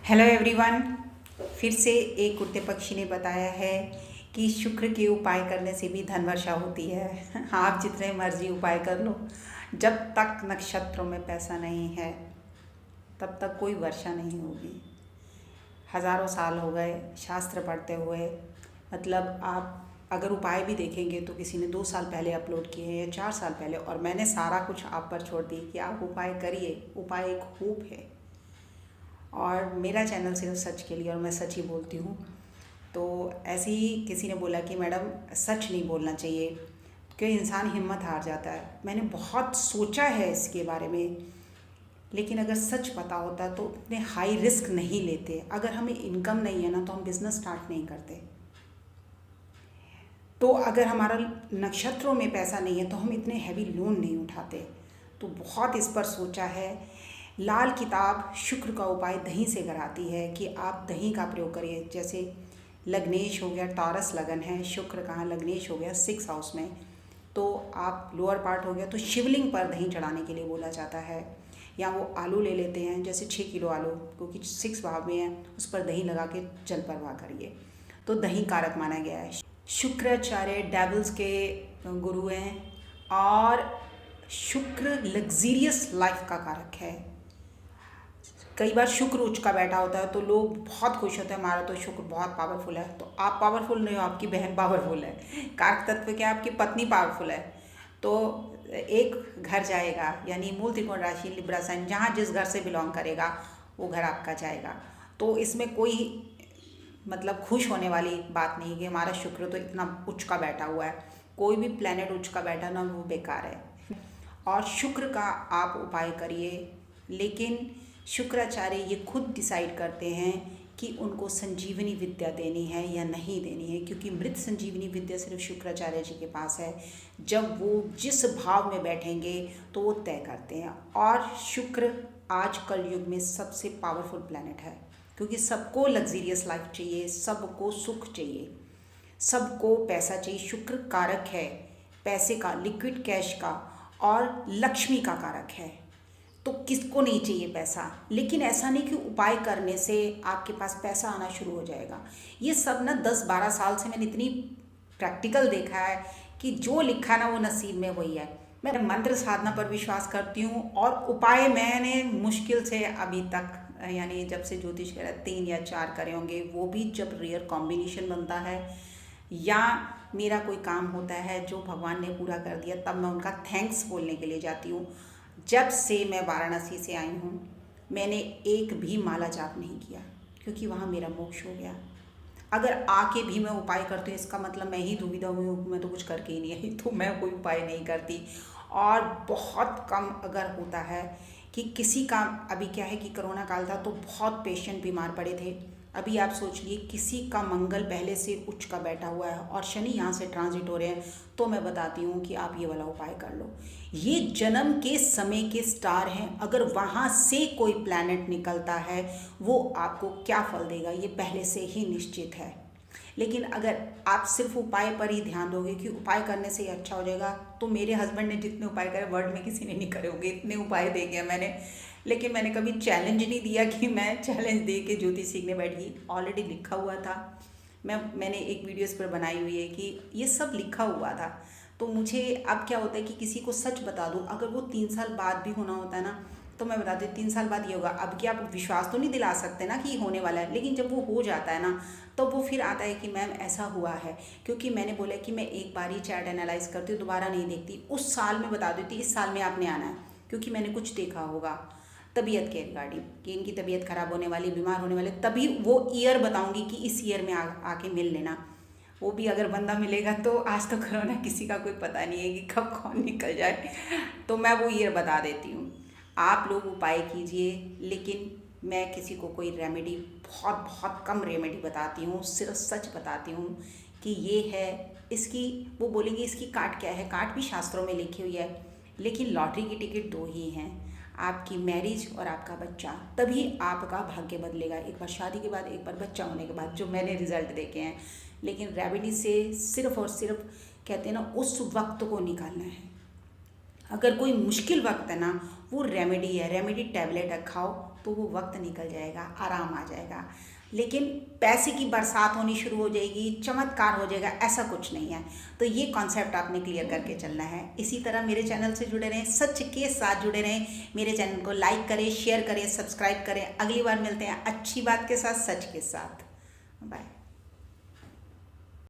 Hello everyone. फिर से एक उड़ते पक्षी ने बताया है कि शुक्र के उपाय करने से भी धन वर्षा होती है। आप जितने मर्जी उपाय कर लो, जब तक नक्षत्रों में पैसा नहीं है तब तक कोई वर्षा नहीं होगी। हज़ारों साल हो गए शास्त्र पढ़ते हुए। मतलब आप अगर उपाय भी देखेंगे तो किसी ने 2 साल पहले अपलोड किए हैं या 4 साल पहले, और मैंने सारा कुछ आप पर छोड़ दी कि आप उपाय करिए। उपाय एक होप है और मेरा चैनल सिर्फ सच के लिए, और मैं सच ही बोलती हूँ। तो ऐसे ही किसी ने बोला कि मैडम सच नहीं बोलना चाहिए क्योंकि इंसान हिम्मत हार जाता है। मैंने बहुत सोचा है इसके बारे में, लेकिन अगर सच पता होता तो उतने हाई रिस्क नहीं लेते। अगर हमें इनकम नहीं है ना तो हम बिज़नेस स्टार्ट नहीं करते। तो अगर हमारा नक्षत्रों में पैसा नहीं है तो हम इतने हैवी लोन नहीं उठाते। तो बहुत इस पर सोचा है। लाल किताब शुक्र का उपाय दही से कराती है कि आप दही का प्रयोग करिए। जैसे लग्नेश हो गया, टॉरस लगन है, शुक्र कहाँ, लग्नेश हो गया 6 हाउस में, तो आप लोअर पार्ट हो गया तो शिवलिंग पर दही चढ़ाने के लिए बोला जाता है। या वो आलू ले लेते हैं, जैसे 6 किलो आलू क्योंकि 6 भाव में है, उस पर दही लगा के जल प्रवाह करिए। तो दही कारक माना गया है। शुक्राचार्य डेविल्स के गुरु हैं और शुक्र लग्जीरियस लाइफ का कारक है। कई बार शुक्र उच्च का बैठा होता है तो लोग बहुत खुश होते हैं, हमारा तो शुक्र बहुत पावरफुल है। तो आप पावरफुल नहीं हो, आपकी बहन पावरफुल है। कारक तत्व क्या, आपकी पत्नी पावरफुल है। तो एक घर जाएगा, यानी मूल त्रिकोण राशि लिब्रा साइन, जहाँ जिस घर से बिलोंग करेगा वो घर आपका जाएगा। तो इसमें कोई मतलब खुश होने वाली बात नहीं कि हमारा शुक्र तो इतना उच्च का बैठा हुआ है। कोई भी प्लेनेट उच्च का बैठा ना, वो बेकार है। और शुक्र का आप उपाय करिए, लेकिन शुक्राचार्य ये खुद डिसाइड करते हैं कि उनको संजीवनी विद्या देनी है या नहीं देनी है, क्योंकि मृत संजीवनी विद्या सिर्फ शुक्राचार्य जी के पास है। जब वो जिस भाव में बैठेंगे तो वो तय करते हैं। और शुक्र आज कलयुग में सबसे पावरफुल प्लैनेट है, क्योंकि सबको लग्जीरियस लाइफ चाहिए, सबको सुख चाहिए, सबको पैसा चाहिए। शुक्र कारक है पैसे का, लिक्विड कैश का, और लक्ष्मी का कारक है। तो किसको नहीं चाहिए पैसा। लेकिन ऐसा नहीं कि उपाय करने से आपके पास पैसा आना शुरू हो जाएगा। ये सब ना 10-12 साल से मैंने इतनी प्रैक्टिकल देखा है कि जो लिखा ना वो नसीब में वही है। मैं मंत्र साधना पर विश्वास करती हूँ, और उपाय मैंने मुश्किल से अभी तक, यानी जब से ज्योतिष कह रहा है, 3 या 4 करे होंगे। वो भी जब रेयर कॉम्बिनेशन बनता है या मेरा कोई काम होता है जो भगवान ने पूरा कर दिया, तब मैं उनका थैंक्स बोलने के लिए जाती हूँ। जब से मैं वाराणसी से आई हूँ मैंने एक भी माला जाप नहीं किया, क्योंकि वहाँ मेरा मोक्ष हो गया। अगर आके भी मैं उपाय करती हूँ इसका मतलब मैं ही दुविधा हुई हूँ, मैं तो कुछ करके ही नहीं आई, तो मैं कोई उपाय नहीं करती। और बहुत कम अगर होता है कि किसी का, अभी क्या है कि कोरोना काल था तो बहुत पेशेंट बीमार पड़े थे। अभी आप सोच लिए किसी का मंगल पहले से उच्च का बैठा हुआ है और शनि यहाँ से ट्रांजिट हो रहे हैं, तो मैं बताती हूँ कि आप ये वाला उपाय कर लो। ये जन्म के समय के स्टार हैं, अगर वहाँ से कोई प्लैनेट निकलता है वो आपको क्या फल देगा ये पहले से ही निश्चित है। लेकिन अगर आप सिर्फ उपाय पर ही ध्यान दोगे कि उपाय करने से ही अच्छा हो जाएगा, तो मेरे हस्बैंड ने जितने उपाय करे वर्ल्ड में किसी ने नहीं करे होंगे, इतने उपाय दे गया मैंने। लेकिन मैंने कभी चैलेंज नहीं दिया कि मैं चैलेंज दे के ज्योतिष सीखने बैठ गई। ऑलरेडी लिखा हुआ था, मैंने एक वीडियो इस पर बनाई हुई है कि ये सब लिखा हुआ था। तो मुझे अब क्या होता है कि किसी को सच बता दूँ, अगर वो 3 साल बाद भी होना होता है ना, तो मैं बताती हूँ 3 साल बाद ये होगा। अब क्या आप विश्वास तो नहीं दिला सकते ना कि होने वाला है, लेकिन जब वो हो जाता है ना तो वो फिर आता है कि मैम ऐसा हुआ है। क्योंकि मैंने बोला कि मैं एक बार ही चैट एनालाइज करती हूँ, दोबारा नहीं देखती। उस साल में बता देती इस साल में आपने आना है, क्योंकि मैंने कुछ देखा होगा तबीयत के रिगार्डिंग कि इनकी तबीयत खराब होने वाली, बीमार होने वाले, तभी वो ईयर बताऊंगी कि इस ईयर में आके मिल लेना। वो भी अगर बंदा मिलेगा तो, आज तो कोरोना किसी का कोई पता नहीं है कि कब कौन निकल जाए, तो मैं वो ईयर बता देती हूँ। आप लोग उपाय कीजिए, लेकिन मैं किसी को कोई रेमेडी, बहुत बहुत कम रेमेडी बताती हूँ, सिर्फ सच बताती हूँ कि ये है। इसकी वो बोलेंगे इसकी काट क्या है, काट भी शास्त्रों में लिखी हुई है। लेकिन लॉटरी की टिकट 2 ही हैं, आपकी मैरिज और आपका बच्चा, तभी आपका भाग्य बदलेगा। एक बार शादी के बाद, एक बार बच्चा होने के बाद, जो मैंने रिजल्ट देखे हैं। लेकिन रेमेडी से सिर्फ और सिर्फ कहते हैं ना उस वक्त को निकालना है। अगर कोई मुश्किल वक्त है ना, वो रेमेडी है, रेमेडी टैबलेट है, खाओ तो वो वक्त निकल जाएगा, आराम आ जाएगा। लेकिन पैसे की बरसात होनी शुरू हो जाएगी, चमत्कार हो जाएगा, ऐसा कुछ नहीं है। तो ये कॉन्सेप्ट आपने क्लियर करके चलना है। इसी तरह मेरे चैनल से जुड़े रहें, सच के साथ जुड़े रहें। मेरे चैनल को लाइक करें, शेयर करें, सब्सक्राइब करें। अगली बार मिलते हैं अच्छी बात के साथ, सच के साथ। बाय।